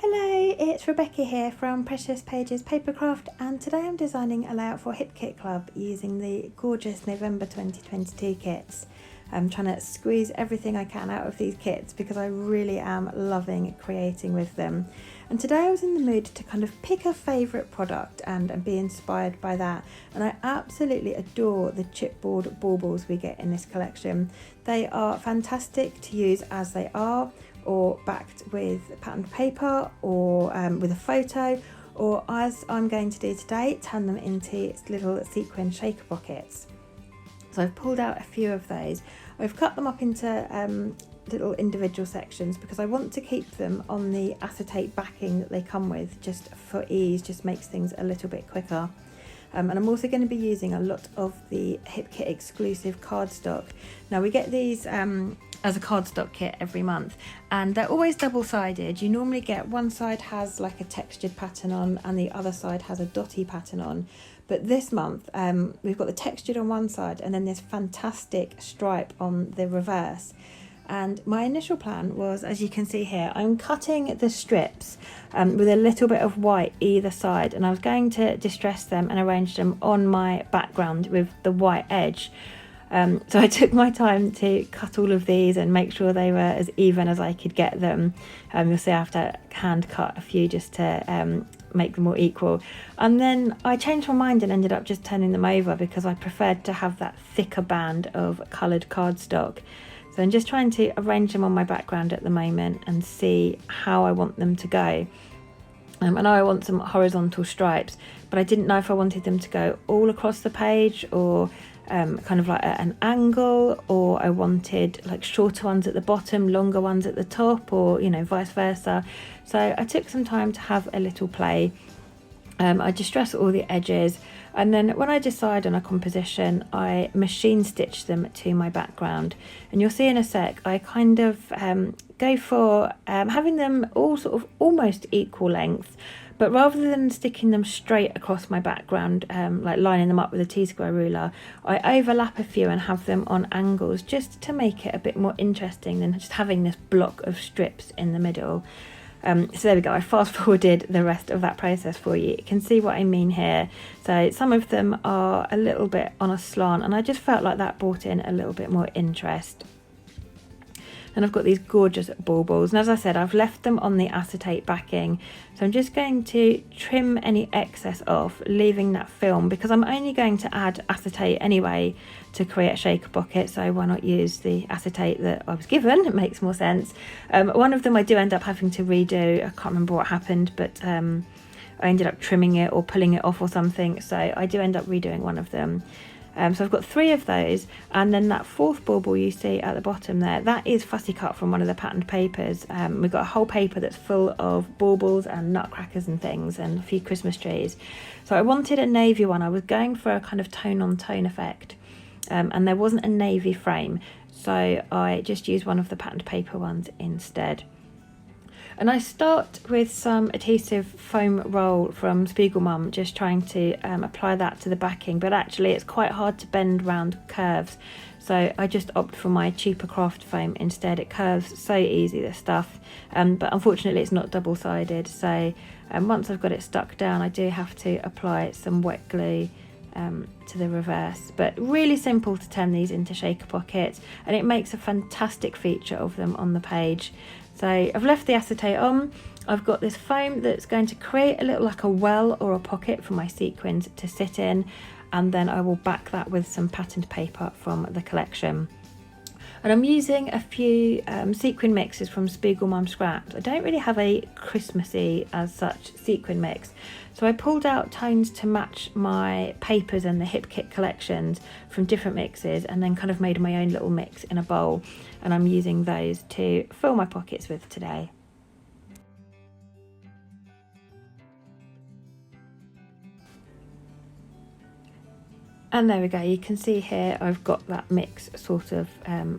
Hello, it's Rebecca here from Precious Pages Papercraft, and today I'm designing a layout for Hip Kit Club using the gorgeous November 2022 kits. I'm trying to squeeze everything I can out of these kits because I really am loving creating with them. And today I was in the mood to kind of pick a favourite product and be inspired by that. And I absolutely adore the chipboard baubles we get in this collection. They are fantastic to use as they are, or backed with patterned paper, or with a photo, or as I'm going to do today, turn them into little sequin shaker pockets. So I've pulled out a few of those. I've cut them up into little individual sections because I want to keep them on the acetate backing that they come with, just for ease, just makes things a little bit quicker. And I'm also going to be using a lot of the Hip Kit exclusive cardstock. Now we get these as a cardstock kit every month, and they're always double-sided. You normally get one side has like a textured pattern on and the other side has a dotty pattern on. But this month we've got the textured on one side and then this fantastic stripe on the reverse. And my initial plan was, as you can see here, I'm cutting the strips with a little bit of white either side, and I was going to distress them and arrange them on my background with the white edge. So I took my time to cut all of these and make sure they were as even as I could get them. You'll see I have to hand cut a few just to make them more equal. And then I changed my mind and ended up just turning them over because I preferred to have that thicker band of coloured cardstock. So I'm just trying to arrange them on my background at the moment and see how I want them to go. I know I want some horizontal stripes, but I didn't know if I wanted them to go all across the page or kind of like at an angle, or I wanted like shorter ones at the bottom, longer ones at the top, or vice versa. So I took some time to have a little play. I distress all the edges, and then when I decide on a composition, I machine stitch them to my background. And you'll see in a sec, I kind of go for having them all sort of almost equal length, but rather than sticking them straight across my background, like lining them up with a T-square ruler, I overlap a few and have them on angles just to make it a bit more interesting than just having this block of strips in the middle. So there we go, I fast forwarded the rest of that process for you. You can see what I mean here. So some of them are a little bit on a slant, and I just felt like that brought in a little bit more interest. And I've got these gorgeous baubles, and as I said, I've left them on the acetate backing, so I'm just going to trim any excess off, leaving that film, because I'm only going to add acetate anyway to create a shaker pocket, so why not use the acetate that I was given? It makes more sense. One of them I do end up having to redo. I can't remember what happened, but I ended up trimming it or pulling it off or something, so I do end up redoing one of them. So I've got 3 of those, and then that 4th bauble you see at the bottom there, that is fussy cut from one of the patterned papers. We've got a whole paper that's full of baubles and nutcrackers and things and a few Christmas trees. So I wanted a navy one. I was going for a kind of tone on tone effect, and there wasn't a navy frame, so I just used one of the patterned paper ones instead. And I start with some adhesive foam roll from Spiegelmum, just trying to apply that to the backing, but actually it's quite hard to bend round curves, so I just opt for my cheaper craft foam instead. It curves so easy, this stuff, but unfortunately it's not double-sided, so once I've got it stuck down, I do have to apply some wet glue to the reverse. But really simple to turn these into shaker pockets, and it makes a fantastic feature of them on the page. So I've left the acetate on. I've got this foam that's going to create a little like a well or a pocket for my sequins to sit in, and then I will back that with some patterned paper from the collection. And I'm using a few sequin mixes from Spiegelmum Scraps. I don't really have a Christmassy as such sequin mix, so I pulled out tones to match my papers and the Hip Kit collections from different mixes, and then kind of made my own little mix in a bowl, and I'm using those to fill my pockets with today. And there we go, you can see here I've got that mix sort of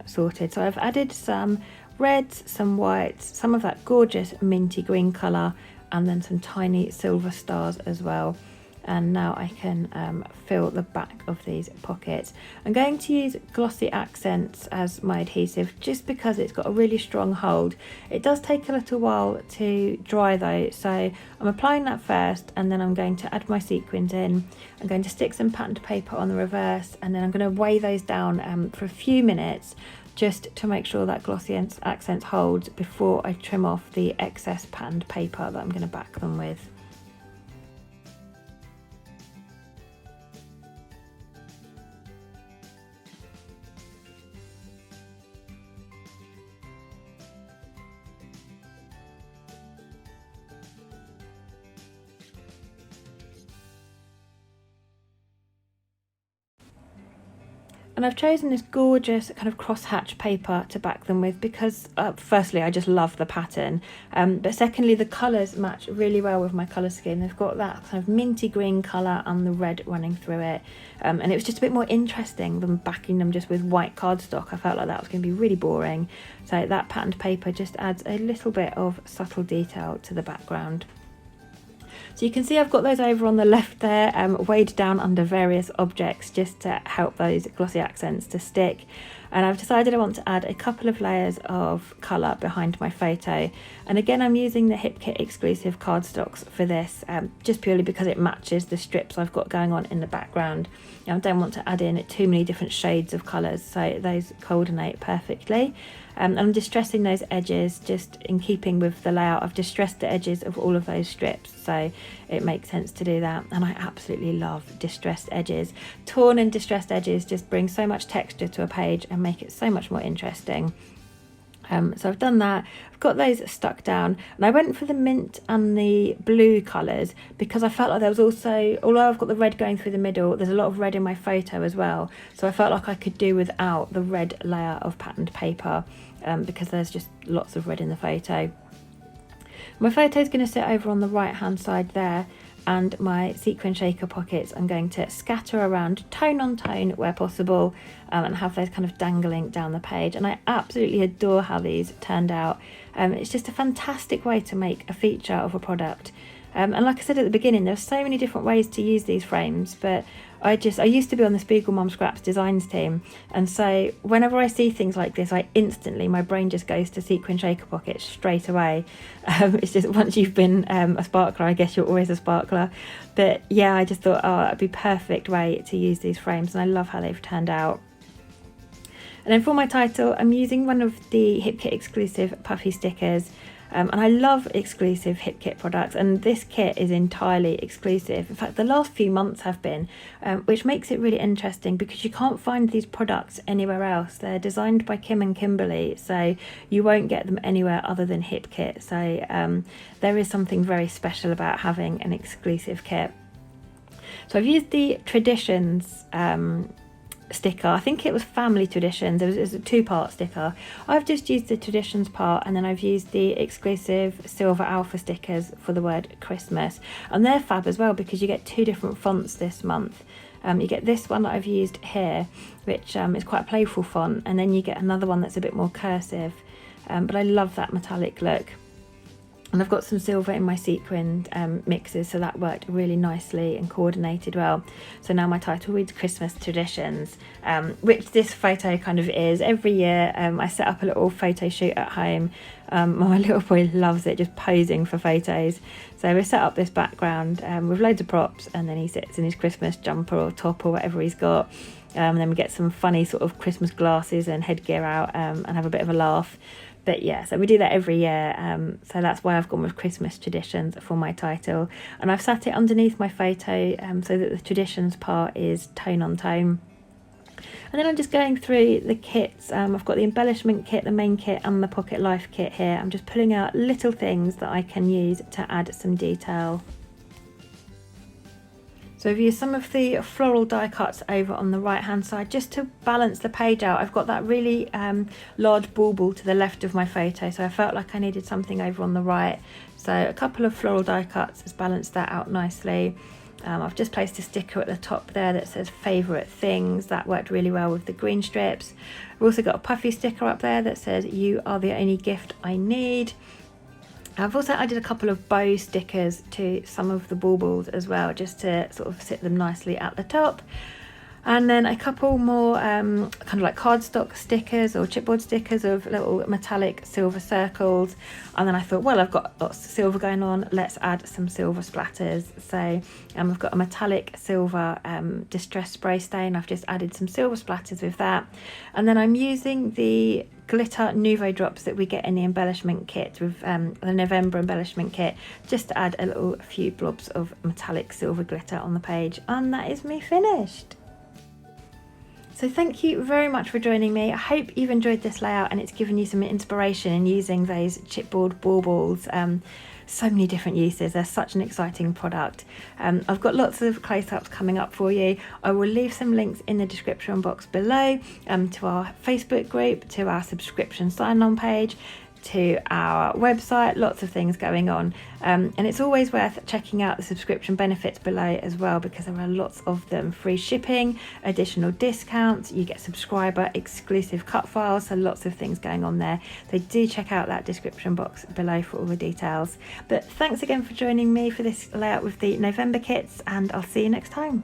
sorted. So I've added some reds, some whites, some of that gorgeous minty green colour, and then some tiny silver stars as well. And now I can fill the back of these pockets. I'm going to use Glossy Accents as my adhesive just because it's got a really strong hold. It does take a little while to dry though, so I'm applying that first, and then I'm going to add my sequins in. I'm going to stick some patterned paper on the reverse, and then I'm going to weigh those down for a few minutes just to make sure that Glossy Accents holds before I trim off the excess patterned paper that I'm going to back them with. And I've chosen this gorgeous kind of crosshatch paper to back them with because firstly I just love the pattern, but secondly the colours match really well with my colour scheme. They've got that kind of minty green colour and the red running through it, and it was just a bit more interesting than backing them just with white cardstock. I felt like that was going to be really boring, so that patterned paper just adds a little bit of subtle detail to the background. So you can see I've got those over on the left there, weighed down under various objects just to help those glossy accents to stick. And I've decided I want to add a couple of layers of colour behind my photo. And again, I'm using the Hip Kit exclusive cardstocks for this, just purely because it matches the strips I've got going on in the background. I don't want to add in too many different shades of colours, so those coordinate perfectly. I'm distressing those edges just in keeping with the layout. I've distressed the edges of all of those strips, so it makes sense to do that. And I absolutely love distressed edges. Torn and distressed edges just bring so much texture to a page and make it so much more interesting. So I've done that, I've got those stuck down, and I went for the mint and the blue colours because I felt like there was also, although I've got the red going through the middle, there's a lot of red in my photo as well, so I felt like I could do without the red layer of patterned paper because there's just lots of red in the photo. My photo is going to sit over on the right hand side there, and my sequin shaker pockets I'm going to scatter around tone on tone where possible, and have those kind of dangling down the page. And I absolutely adore how these turned out. It's just a fantastic way to make a feature of a product, and like I said at the beginning, there's so many different ways to use these frames, but I used to be on the Spiegel Mom Scraps designs team, and so whenever I see things like this, my brain just goes to sequin shaker pockets straight away. It's just once you've been a sparkler, I guess you're always a sparkler. But yeah, I just thought, oh, it'd be a perfect way to use these frames, and I love how they've turned out. And then for my title, I'm using one of the Hip Kit exclusive puffy stickers. And I love exclusive Hip Kit products, and this kit is entirely exclusive. In fact, the last few months have been, which makes it really interesting because you can't find these products anywhere else. They're designed by Kim and Kimberly, so you won't get them anywhere other than Hip Kit. So there is something very special about having an exclusive kit. So I've used the Traditions sticker. I think it was Family Traditions. It was a two-part sticker. I've just used the Traditions part, and then I've used the exclusive silver alpha stickers for the word Christmas, and they're fab as well because you get two different fonts this month. You get this one that I've used here, which is quite a playful font, and then you get another one that's a bit more cursive, but I love that metallic look. And I've got some silver in my sequined mixes, so that worked really nicely and coordinated well. So now my title reads Christmas Traditions, which this photo kind of is. Every year I set up a little photo shoot at home. My little boy loves it, just posing for photos. So we set up this background with loads of props, and then he sits in his Christmas jumper or top or whatever he's got. And then we get some funny sort of Christmas glasses and headgear out and have a bit of a laugh. But yeah, so we do that every year, so that's why I've gone with Christmas Traditions for my title. And I've sat it underneath my photo so that the Traditions part is tone on tone. And then I'm just going through the kits. I've got the embellishment kit, the main kit, and the pocket life kit here. I'm just pulling out little things that I can use to add some detail. So I've used some of the floral die cuts over on the right hand side just to balance the page out. I've got that really large bauble to the left of my photo, so I felt like I needed something over on the right. So a couple of floral die cuts has balanced that out nicely. I've just placed a sticker at the top there that says favourite things. That worked really well with the green strips. I've also got a puffy sticker up there that says you are the only gift I need. I've also added a couple of bow stickers to some of the baubles as well, just to sort of sit them nicely at the top. And then a couple more kind of like cardstock stickers or chipboard stickers of little metallic silver circles. And then I thought, well, I've got lots of silver going on, let's add some silver splatters. So I've got a metallic silver distress spray stain. I've just added some silver splatters with that. And then I'm using the glitter Nouveau drops that we get in the embellishment kit with the November embellishment kit, just to add a few blobs of metallic silver glitter on the page. And that is me finished. So thank you very much for joining me. I hope you've enjoyed this layout and it's given you some inspiration in using those chipboard baubles. So many different uses. They're such an exciting product. I've got lots of close-ups coming up for you. I will leave some links in the description box below to our Facebook group, to our subscription sign-on page, to our website, lots of things going on, and it's always worth checking out the subscription benefits below as well, because there are lots of them: free shipping, additional discounts, you get subscriber exclusive cut files, so lots of things going on there. So do check out that description box below for all the details. But thanks again for joining me for this layout with the November kits, and I'll see you next time.